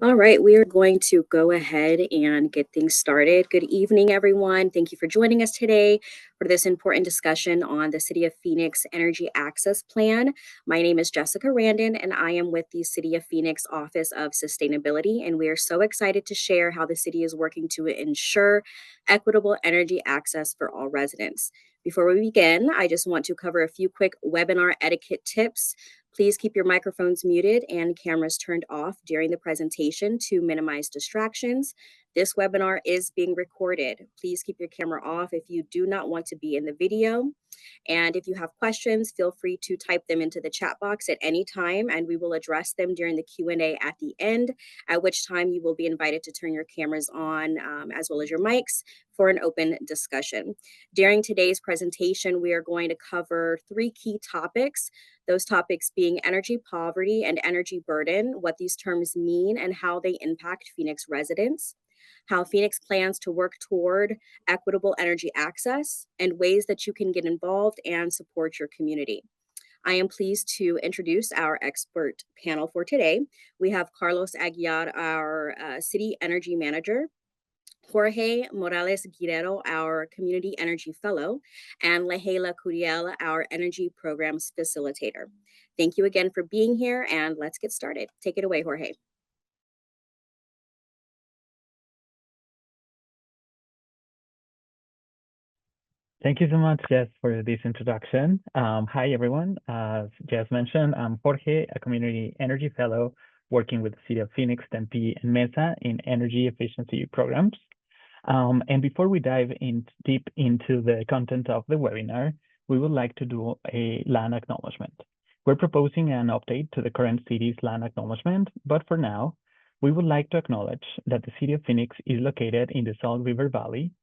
All right, we are going to go ahead and get things started. Good evening, everyone. Thank you for joining us today for this important discussion on the City of Phoenix Energy Access Plan. My name is Jessica Randon, and I am with the City of Phoenix Office of Sustainability. And we are so excited to share how the city is working to ensure equitable energy access for all residents. Before we begin, I just want to cover a few quick webinar etiquette tips. Please keep your microphones muted and cameras turned off during the presentation to minimize distractions. This webinar is being recorded. Please keep your camera off if you do not want to be in the video. And if you have questions, feel free to type them into the chat box at any time, and we will address them during the Q&A at the end, at which time you will be invited to turn your cameras on as well as your mics for an open discussion. During today's presentation, we are going to cover three key topics, those topics being energy poverty and energy burden, what these terms mean and how they impact Phoenix residents, how Phoenix plans to work toward equitable energy access, and ways that you can get involved and support your community. I am pleased to introduce our expert panel for today. We have Carlos Aguiar, our City Energy Manager, Jorge Morales Guerrero, our Community Energy Fellow, and Leheila Curiel, our Energy Programs Facilitator. Thank you again for being here, and let's get started. Take it away, Jorge. Thank you so much, Jess, for this introduction. Hi, everyone. As Jess mentioned, I'm Jorge, a Community Energy Fellow working with the City of Phoenix, Tempe, and Mesa in energy efficiency programs. And before we dive deep into the content of the webinar, we would like to do a land acknowledgement. We're proposing an update to the current city's land acknowledgement, but for now, we would like to acknowledge that the City of Phoenix is located in the Salt River Valley,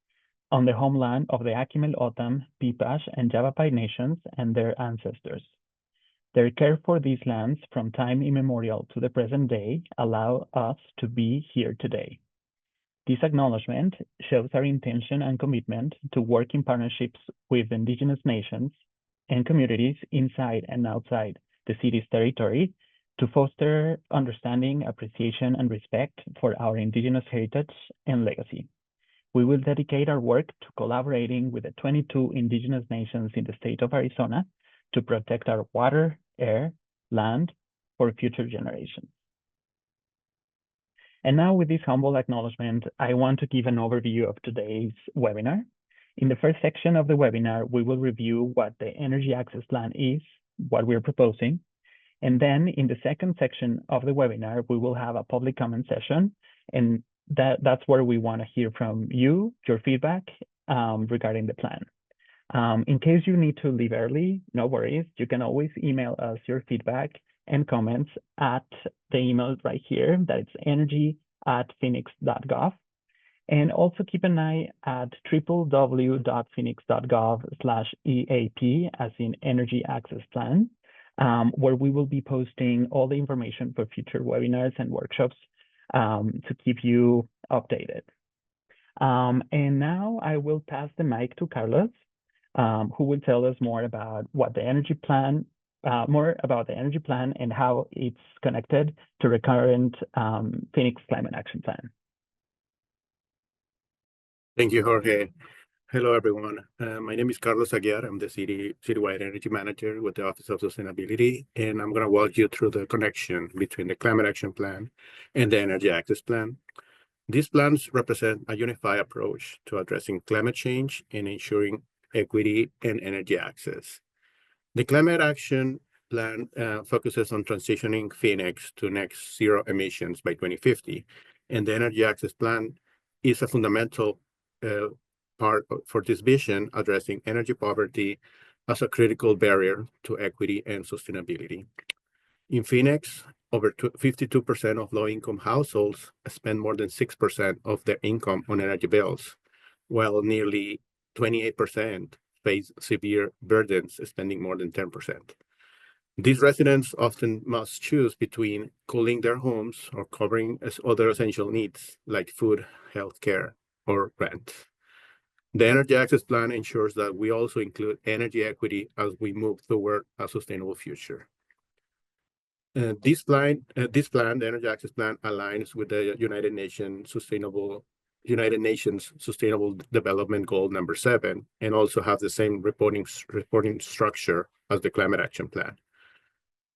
on the homeland of the Akimel Otam, Pipash, and Yavapai nations and their ancestors. Their care for these lands from time immemorial to the present day allow us to be here today. This acknowledgement shows our intention and commitment to work in partnerships with Indigenous nations and communities inside and outside the city's territory to foster understanding, appreciation, and respect for our Indigenous heritage and legacy. We will dedicate our work to collaborating with the 22 Indigenous nations in the state of Arizona to protect our water, air, land for future generations. And now with this humble acknowledgement, I want to give an overview of today's webinar. In the first section of the webinar, we will review what the Energy Access Plan is, what we're proposing. And then in the second section of the webinar, we will have a public comment session, and that's where we want to hear from you, your feedback regarding the plan. In case you need to leave early, no worries. You can always email us your feedback and comments at the email right here, that it's energy@phoenix.gov. And also keep an eye at www.phoenix.gov/EAP, as in Energy Access Plan, where we will be posting all the information for future webinars and workshops to keep you updated. And now I will pass the mic to Carlos, who will tell us more about what the energy plan, and how it's connected to the current Phoenix Climate Action Plan. Thank you, Jorge. Hello, everyone. My name is Carlos Aguiar. I'm the Citywide Energy Manager with the Office of Sustainability, and I'm going to walk you through the connection between the Climate Action Plan and the Energy Access Plan. These plans represent a unified approach to addressing climate change and ensuring equity and energy access. The Climate Action Plan focuses on transitioning Phoenix to net zero emissions by 2050, and the Energy Access Plan is a fundamental part for this vision, addressing energy poverty as a critical barrier to equity and sustainability. In Phoenix, over 52% of low-income households spend more than 6% of their income on energy bills, while nearly 28% face severe burdens, spending more than 10%. These residents often must choose between cooling their homes or covering other essential needs like food, healthcare, or rent. The Energy Access Plan ensures that we also include energy equity as we move toward a sustainable future. The Energy Access Plan, aligns with the United Nations Sustainable Development Goal number 7, and also have the same reporting structure as the Climate Action Plan.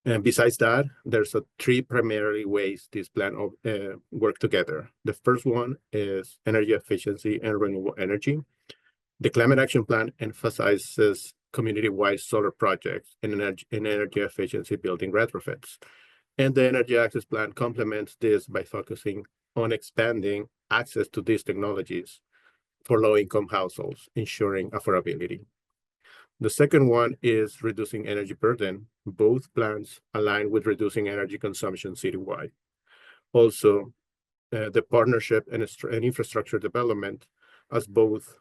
And besides that, there's three primary ways this plan work together. The first one is energy efficiency and renewable energy. The Climate Action Plan emphasizes community-wide solar projects and energy efficiency building retrofits. And the Energy Access Plan complements this by focusing on expanding access to these technologies for low-income households, ensuring affordability. The second one is reducing energy burden. Both plans align with reducing energy consumption citywide. Also, the partnership and infrastructure development, as both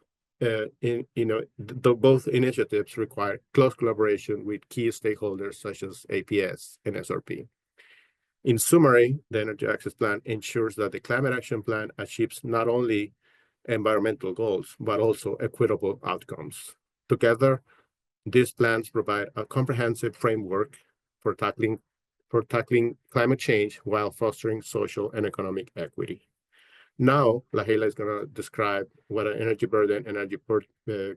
both initiatives require close collaboration with key stakeholders such as APS and SRP. In summary, the Energy Access Plan ensures that the Climate Action Plan achieves not only environmental goals, but also equitable outcomes. Together, these plans provide a comprehensive framework for tackling climate change while fostering social and economic equity. Now, Lahela is going to describe what energy burden, energy poverty,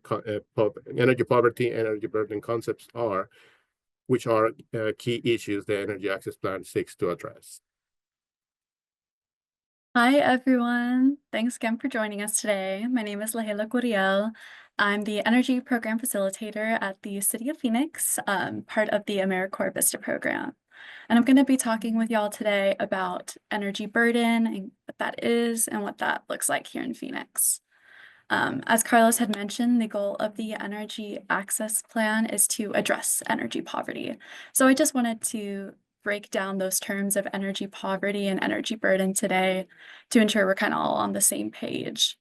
and energy burden concepts are, which are key issues the Energy Access Plan seeks to address. Hi, everyone. Thanks again for joining us today. My name is Lahela Guriel. I'm the Energy Program Facilitator at the City of Phoenix, part of the AmeriCorps Vista program. And I'm going to be talking with y'all today about energy burden and what that is and what that looks like here in Phoenix. As Carlos had mentioned, the goal of the Energy Access Plan is to address energy poverty. So I just wanted to break down those terms of energy poverty and energy burden today to ensure we're kind of all on the same page.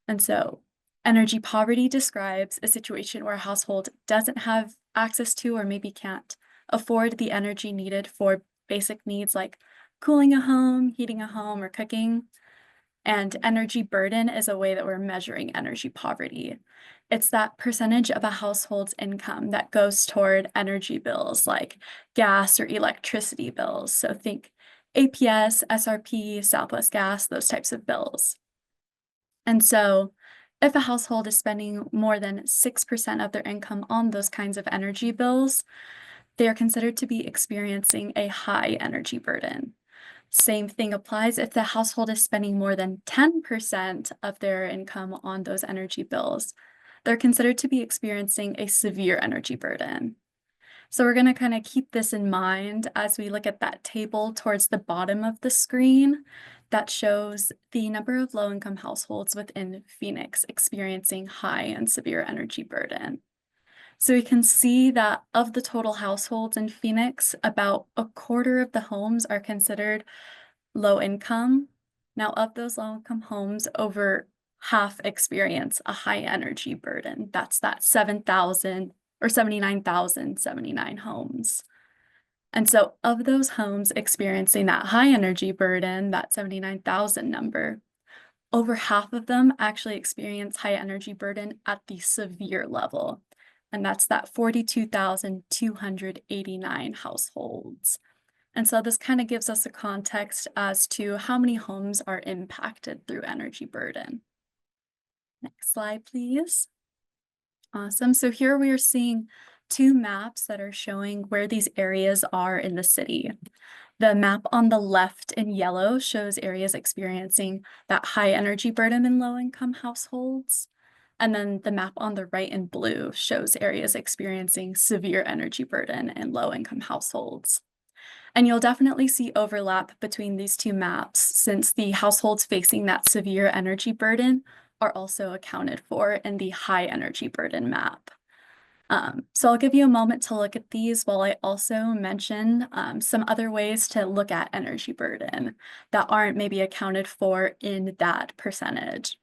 And so energy poverty describes a situation where a household doesn't have access to or maybe can't afford the energy needed for basic needs like cooling a home, heating a home, or cooking. And energy burden is a way that we're measuring energy poverty. It's that percentage of a household's income that goes toward energy bills like gas or electricity bills. So think APS, SRP, Southwest Gas, those types of bills. And so if a household is spending more than 6% of their income on those kinds of energy bills, they are considered to be experiencing a high energy burden. Same thing applies if the household is spending more than 10% of their income on those energy bills. They're considered to be experiencing a severe energy burden. So we're going to kind of keep this in mind as we look at that table towards the bottom of the screen that shows the number of low-income households within Phoenix experiencing high and severe energy burden. So we can see that of the total households in Phoenix, about a quarter of the homes are considered low income. Now, of those low income homes, over half experience a high energy burden. That's that 7,000 or 79,079 homes. And so of those homes experiencing that high energy burden, that 79,000 number, over half of them actually experience high energy burden at the severe level. And that's that 42,289 households. And so this kind of gives us a context as to how many homes are impacted through energy burden. Next slide, please. Awesome. So here we are seeing two maps that are showing where these areas are in the city. The map on the left in yellow shows areas experiencing that high energy burden in low-income households. And then the map on the right in blue shows areas experiencing severe energy burden in low-income households. And you'll definitely see overlap between these two maps since the households facing that severe energy burden are also accounted for in the high energy burden map. So I'll give you a moment to look at these while I also mention some other ways to look at energy burden that aren't maybe accounted for in that percentage.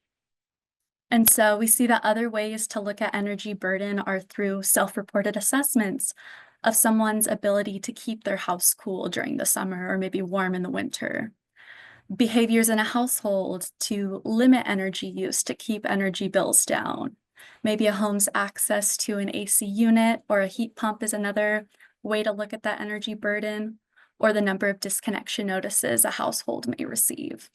And so we see that other ways to look at energy burden are through self-reported assessments of someone's ability to keep their house cool during the summer or maybe warm in the winter. Behaviors in a household to limit energy use to keep energy bills down. Maybe a home's access to an AC unit or a heat pump is another way to look at that energy burden, or the number of disconnection notices a household may receive.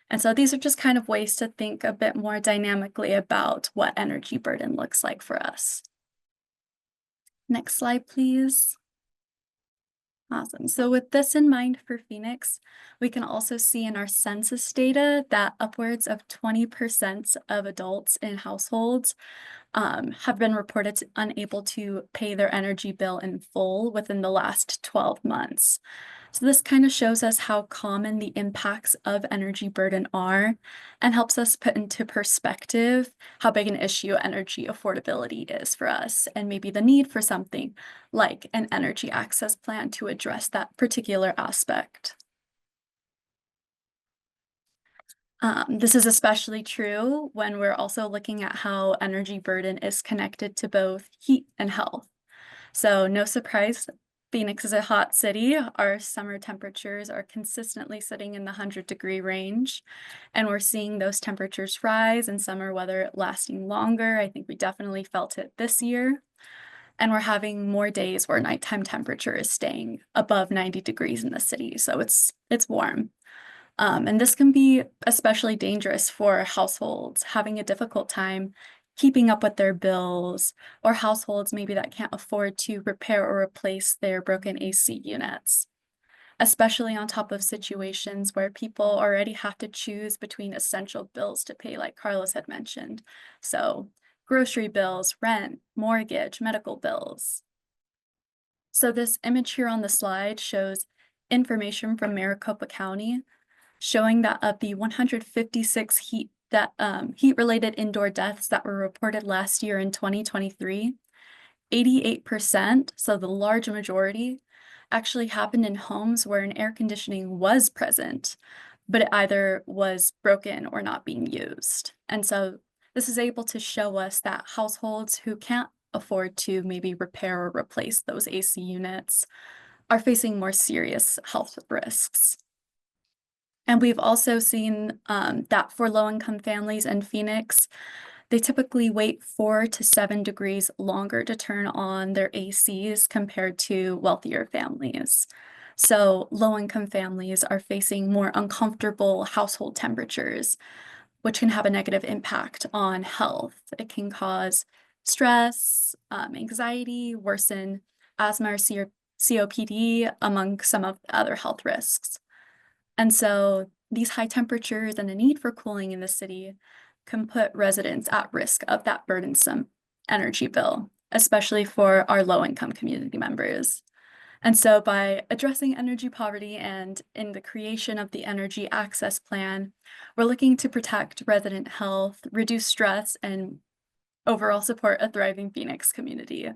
And so these are just kind of ways to think a bit more dynamically about what energy burden looks like for us. Next slide, please. Awesome. So with this in mind for Phoenix, we can also see in our census data that upwards of 20% of adults in households have been reported unable to pay their energy bill in full within the last 12 months. So this kind of shows us how common the impacts of energy burden are and helps us put into perspective how big an issue energy affordability is for us and maybe the need for something like an energy access plan to address that particular aspect. This is especially true when we're also looking at how energy burden is connected to both heat and health. So no surprise, Phoenix is a hot city. Our summer temperatures are consistently sitting in the 100-degree range, and we're seeing those temperatures rise in summer weather lasting longer. I think we definitely felt it this year. And we're having more days where nighttime temperature is staying above 90 degrees in the city, so it's warm. And this can be especially dangerous for households having a difficult time keeping up with their bills, or households maybe that can't afford to repair or replace their broken AC units, especially on top of situations where people already have to choose between essential bills to pay, like Carlos had mentioned. So grocery bills, rent, mortgage, medical bills. So this image here on the slide shows information from Maricopa County showing that of the 156 heat-related indoor deaths that were reported last year in 2023, 88%, so the large majority, actually happened in homes where an air conditioning was present, but it either was broken or not being used. And so this is able to show us that households who can't afford to maybe repair or replace those AC units are facing more serious health risks. And we've also seen that for low-income families in Phoenix, they typically wait 4 to 7 degrees longer to turn on their ACs compared to wealthier families. So low-income families are facing more uncomfortable household temperatures, which can have a negative impact on health. It can cause stress, anxiety, worsen asthma or COPD, among some of the other health risks. And so these high temperatures and the need for cooling in the city can put residents at risk of that burdensome energy bill, especially for our low-income community members. And so by addressing energy poverty and in the creation of the Energy Access Plan, we're looking to protect resident health, reduce stress, and overall support a thriving Phoenix community.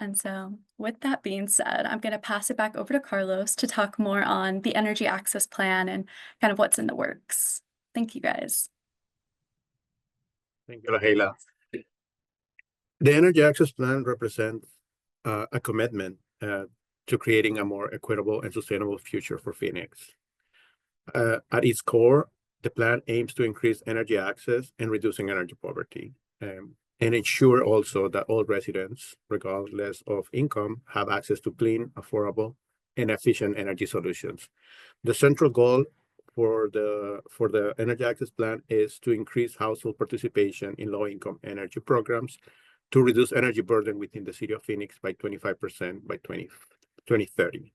And so with that being said, I'm going to pass it back over to Carlos to talk more on the Energy Access Plan and kind of what's in the works. Thank you, guys. Thank you, Lahela. The Energy Access Plan represents a commitment to creating a more equitable and sustainable future for Phoenix. At its core, the plan aims to increase energy access and reducing energy poverty, and ensure also that all residents, regardless of income, have access to clean, affordable, and efficient energy solutions. The central goal for the Energy Access Plan is to increase household participation in low-income energy programs to reduce energy burden within the city of Phoenix by 25% by 2030.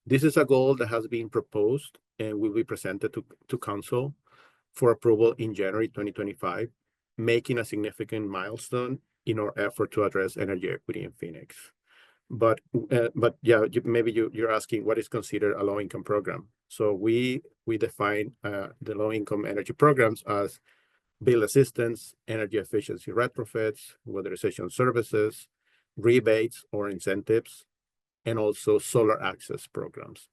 This is a goal that has been proposed and will be presented to Council for approval in January 2025, making a significant milestone in our effort to address energy equity in Phoenix. But yeah, maybe you're asking what is considered a low-income program. So we define the low-income energy programs as bill assistance, energy efficiency retrofits, weatherization services, rebates or incentives, and also solar access programs.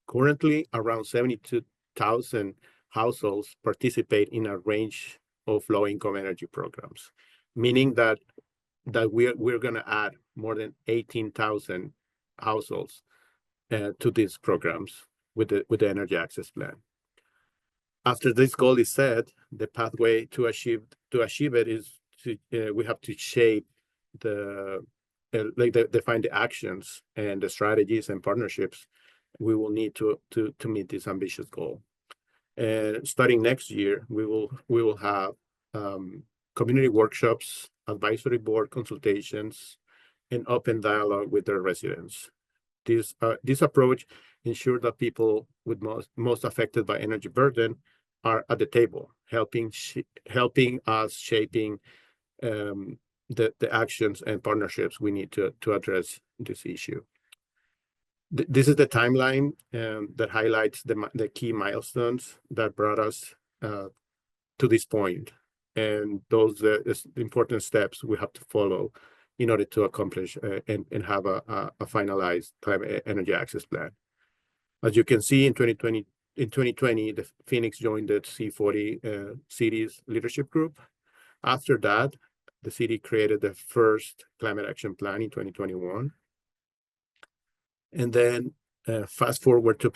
Currently, around 72,000 households participate in a range of low-income energy programs, meaning that we're going to add more than 18,000 households to these programs with the Energy Access Plan. After this goal is set, the pathway to achieve it is we have to shape define the actions and the strategies and partnerships we will need to meet this ambitious goal. And starting next year, we will have community workshops, advisory board consultations, and open dialogue with their residents. This approach ensures that people with most affected by energy burden are at the table, helping us shaping the actions and partnerships we need to address this issue. This is the timeline that highlights the key milestones that brought us to this point, and those important steps we have to follow in order to accomplish and have a finalized climate energy access plan. As you can see, in 2020, the Phoenix joined the C40 cities leadership group. After that, the city created the first climate action plan in 2021. And then fast forward to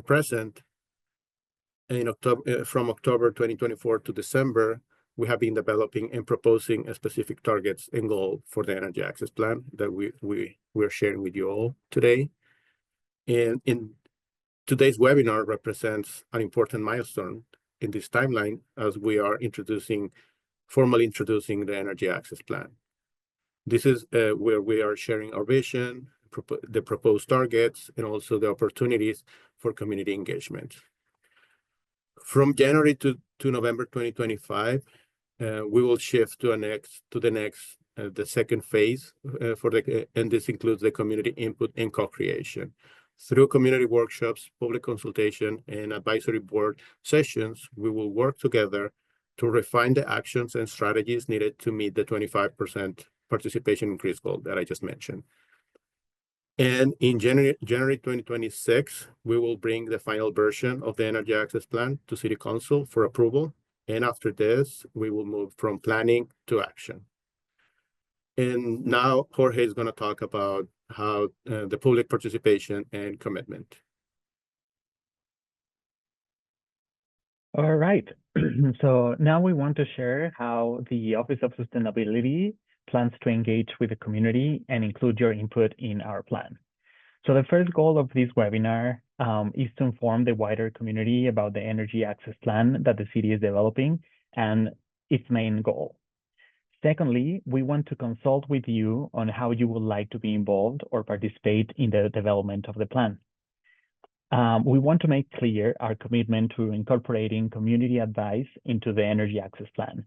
present, in October, from October 2024 to December, we have been developing and proposing specific targets and goals for the energy access plan that we're sharing with you all today. And in today's webinar represents an important milestone in this timeline as we are formally introducing the energy access plan. This is where we are sharing our vision, the proposed targets, and also the opportunities for community engagement. From January to November 2025, we will shift to the second phase and this includes the community input and co-creation. Through community workshops, public consultation, and advisory board sessions, we will work together to refine the actions and strategies needed to meet the 25% participation increase goal that I just mentioned. And in January 2026, we will bring the final version of the Energy Access Plan to City Council for approval. And after this, we will move from planning to action. And now Jorge is going to talk about how the public participation and commitment. All right. So now we want to share how the Office of Sustainability plans to engage with the community and include your input in our plan. So the first goal of this webinar is to inform the wider community about the energy access plan that the city is developing and its main goal. Secondly, we want to consult with you on how you would like to be involved or participate in the development of the plan. We want to make clear our commitment to incorporating community advice into the energy access plan.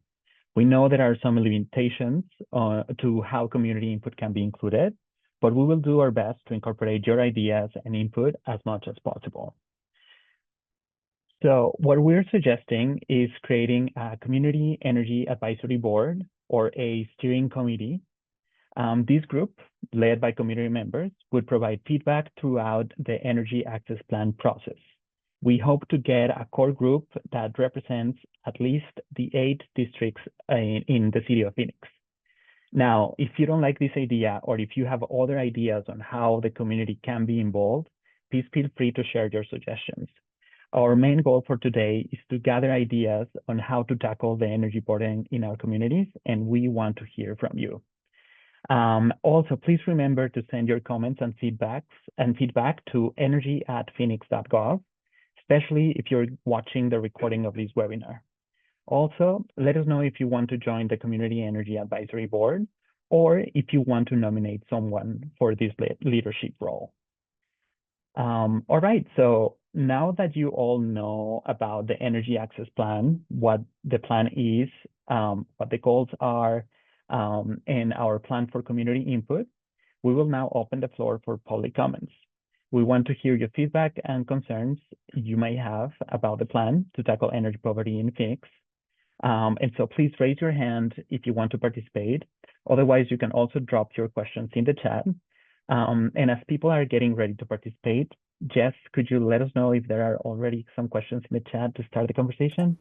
We know there are some limitations to how community input can be included, but we will do our best to incorporate your ideas and input as much as possible. So what we're suggesting is creating a community energy advisory board or a steering committee. This group, led by community members, would provide feedback throughout the energy access plan process. We hope to get a core group that represents at least the 8 districts in the city of Phoenix. Now, if you don't like this idea, or if you have other ideas on how the community can be involved, please feel free to share your suggestions. Our main goal for today is to gather ideas on how to tackle the energy burden in our communities, and we want to hear from you. Also, please remember to send your comments and feedback to energy@phoenix.gov, especially if you're watching the recording of this webinar. Also, let us know if you want to join the Community Energy Advisory Board or if you want to nominate someone for this leadership role. All right, so now that you all know about the Energy Access Plan, what the plan is, what the goals are, and our plan for community input, we will now open the floor for public comments. We want to hear your feedback and concerns you may have about the plan to tackle energy poverty in Phoenix. And so please raise your hand if you want to participate. Otherwise, you can also drop your questions in the chat. And as people are getting ready to participate, Jess, could you let us know if there are already some questions in the chat to start the conversation?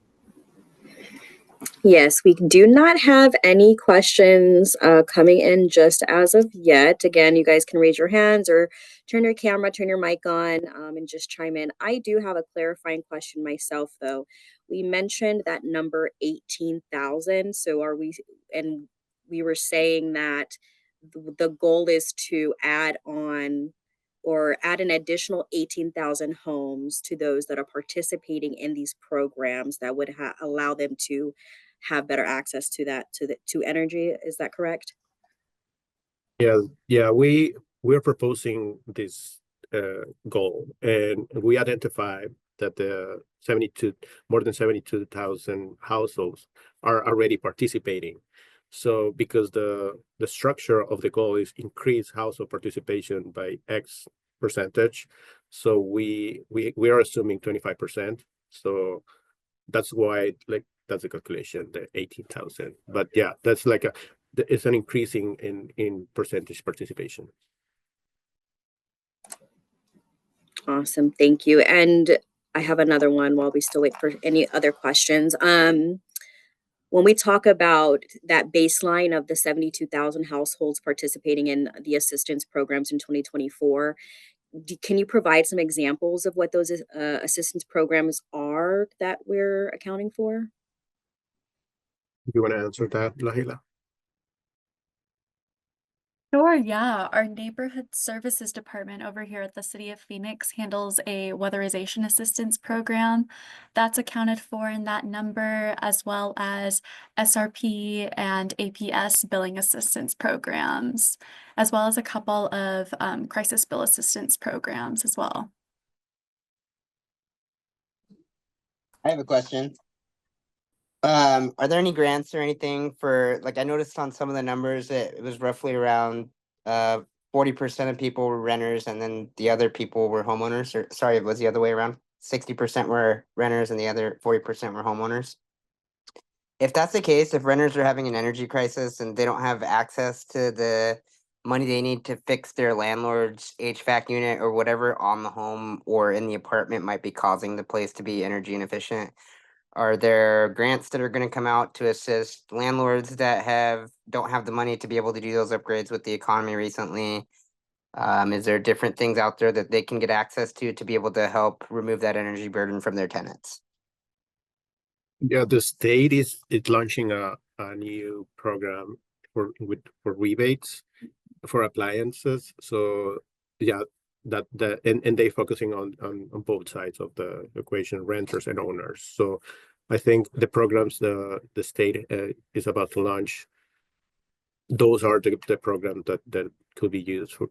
Yes, we do not have any questions coming in just as of yet. Again, you guys can raise your hands or turn your camera, turn your mic on, and just chime in. I do have a clarifying question myself, though. We mentioned that number 18,000. So are we, and we were saying that the goal is to add on or add an additional 18,000 homes to those that are participating in these programs that would allow them to have better access to to energy. Is that correct? Yeah, we're proposing this goal, and we identified that the more than 72,000 households are already participating. So because the structure of the goal is increase household participation by X percentage, so we are assuming 25%. So that's why, like, that's a calculation, the 18,000. But yeah, that's like it's an increasing in percentage participation. Awesome. Thank you. And I have another one while we still wait for any other questions. When we talk about that baseline of the 72,000 households participating in the assistance programs in 2024, can you provide some examples of what those assistance programs are that we're accounting for? Do you want to answer that, Lahila? Sure, yeah. Our neighborhood services department over here at the City of Phoenix handles a weatherization assistance program that's accounted for in that number, as well as SRP and APS billing assistance programs, as well as a couple of crisis bill assistance programs as well. I have a question. Are there any grants or anything for, like, I noticed on some of the numbers that it was roughly around 40% of people were renters and then the other people were homeowners, or sorry, it was the other way around. 60% were renters and the other 40% were homeowners. If that's the case, if renters are having an energy crisis and they don't have access to the money they need to fix their landlord's HVAC unit or whatever on the home or in the apartment might be causing the place to be energy inefficient, are there grants that are going to come out to assist landlords that don't have the money to be able to do those upgrades with the economy recently? Is there different things out there that they can get access to be able to help remove that energy burden from their tenants? Yeah, the state is launching a new program for rebates for appliances. So yeah, and they focusing on both sides of the equation, renters and owners. So I think the programs the state is about to launch, those are the programs that could be used for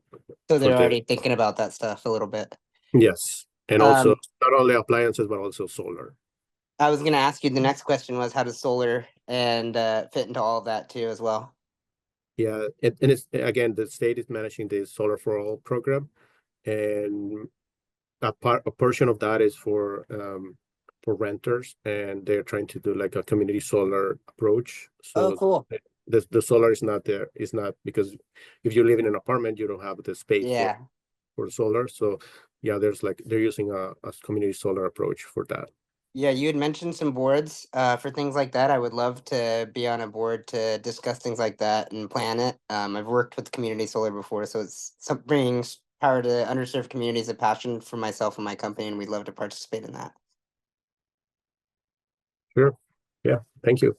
So they're the already thinking about that stuff a little bit. yes, and also Um, not only appliances but also solar. I was going to ask you, the next question was how does solar and fit into all of that too as well? Yeah, and it's again, the state is managing the Solar for All program, and a portion of that is for renters, and they're trying to do like a community solar approach. Oh, So cool. the solar is not there, is not, because if you live in an apartment, you don't have the space Yeah. for solar. So yeah, there's like they're using a community solar approach for that. Yeah, you had mentioned some boards for things like that. I would love to be on a board to discuss things like that and plan it. I've worked with community solar before, so it's bringing power to underserved communities, a passion for myself and my company, and we'd love to participate in that. Sure. Yeah. Thank you.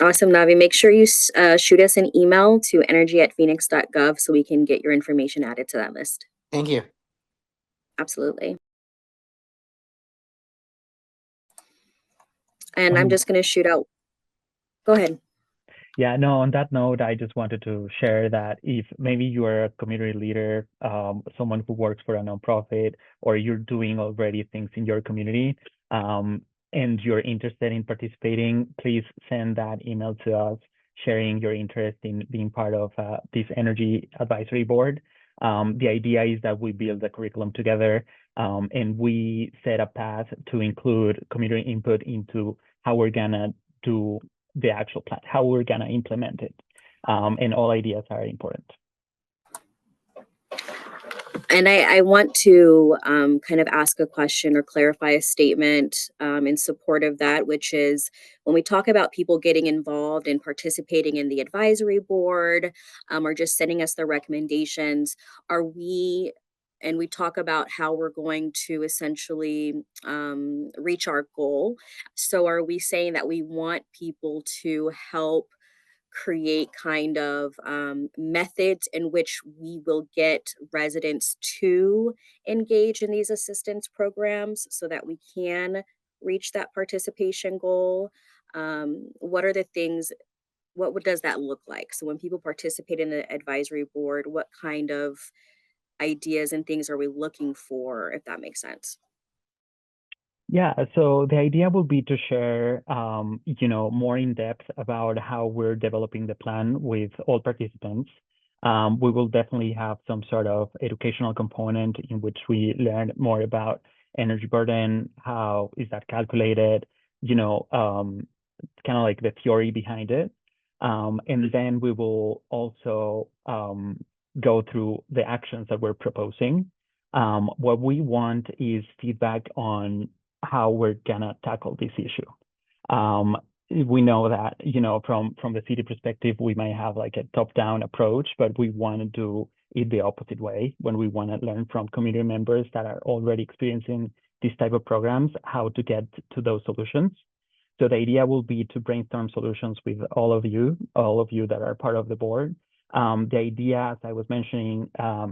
Awesome, Navi. Make sure you shoot us an email to energy@phoenix.gov so we can get your information added to that list. Thank you. Absolutely. And I'm just going to shoot out. Go ahead. Yeah, no, on that note, I just wanted to share that if maybe you are a community leader, someone who works for a nonprofit, or you're doing already things in your community, and you're interested in participating, please send that email to us, sharing your interest in being part of this energy advisory board. The idea is that we build a curriculum together, and we set a path to include community input into how we're gonna do the actual plan, how we're gonna implement it. And all ideas are important. And I want to kind of ask a question or clarify a statement in support of that, which is when we talk about people getting involved and participating in the advisory board or just sending us their recommendations, and we talk about how we're going to essentially reach our goal. So are we saying that we want people to help create kind of methods in which we will get residents to engage in these assistance programs so that we can reach that participation goal. What are the things, does that look like? So when people participate in the advisory board, what kind of ideas and things are we looking for, if that makes sense? Yeah, so the idea will be to share, more in depth about how we're developing the plan with all participants. We will definitely have some sort of educational component in which we learn more about energy burden, how is that calculated, kind of like the theory behind it. And then we will also go through the actions that we're proposing. What we want is feedback on how we're gonna tackle this issue. We know that, from the city perspective, we might have like a top-down approach, but we want to do it the opposite way when we want to learn from community members that are already experiencing these type of programs, how to get to those solutions. So the idea will be to brainstorm solutions with all of you that are part of the board. The idea, as I was mentioning,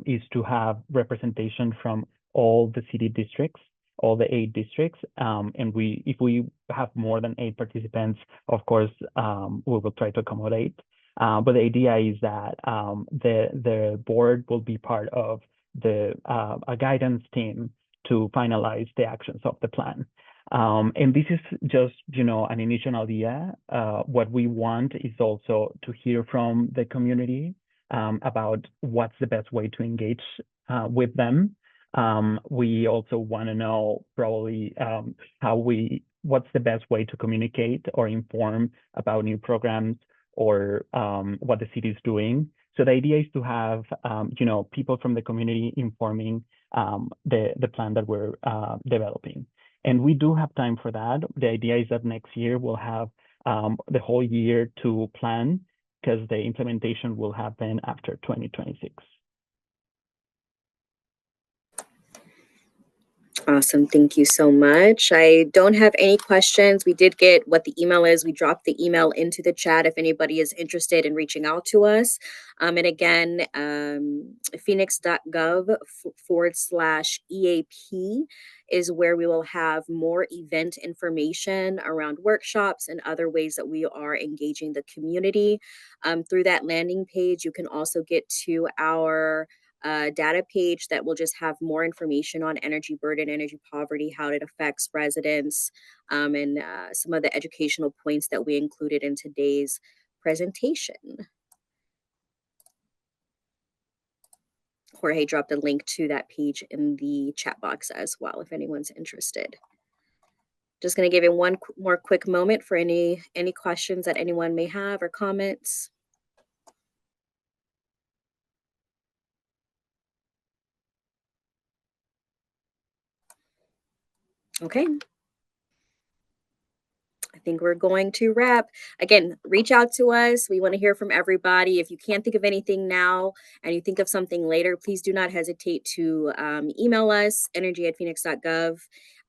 is to have representation from all the city districts, all the 8 districts. And if we have more than 8 participants, of course, we will try to accommodate. But the idea is that the board will be part of a guidance team to finalize the actions of the plan. And this is just, an initial idea. What we want is also to hear from the community about what's the best way to engage with them. We also want to know probably what's the best way to communicate or inform about new programs or what the city is doing. So the idea is to have, people from the community informing the plan that we're developing. And we do have time for that. The idea is that next year we'll have the whole year to plan because the implementation will happen after 2026. Awesome. Thank you so much. I don't have any questions. We did get what the email is. We dropped the email into the chat if anybody is interested in reaching out to us. And again, Phoenix.gov /EAP is where we will have more event information around workshops and other ways that we are engaging the community. Through that landing page, you can also get to our data page that will just have more information on energy burden, energy poverty, how it affects residents, and some of the educational points that we included in today's presentation. Jorge dropped a link to that page in the chat box as well, if anyone's interested. Just going to give you one more quick moment for any questions that anyone may have or comments. Okay. I think we're going to wrap. Again, reach out to us. We want to hear from everybody. If you can't think of anything now and you think of something later, please do not hesitate to email us, energy@phoenix.gov.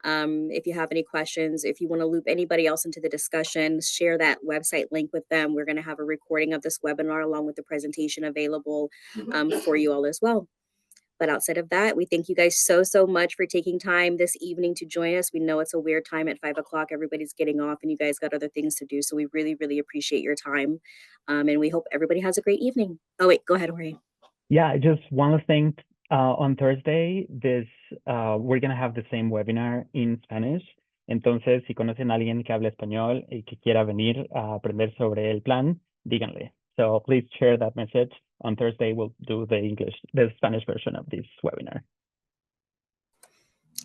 If you have any questions, if you want to loop anybody else into the discussion, share that website link with them. We're going to have a recording of this webinar along with the presentation available for you all as well. But outside of that, we thank you guys so much for taking time this evening to join us. We know it's a weird time at 5 o'clock. Everybody's getting off and you guys got other things to do. So we really appreciate your time. And we hope everybody has a great evening. Oh, wait, go ahead, Jorge. Yeah, just one last thing. On Thursday, we're going to have the same webinar in Spanish. Entonces, si conocen a alguien que habla español y que quiera venir a aprender sobre el plan, díganle. So please share that message. On Thursday, we'll do the Spanish version of this webinar.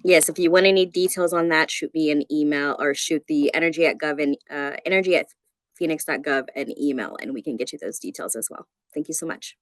Yes, if you want any details on that, shoot me an email or shoot the energy@gov and energy@phoenix.gov an email, and we can get you those details as well. Thank you so much.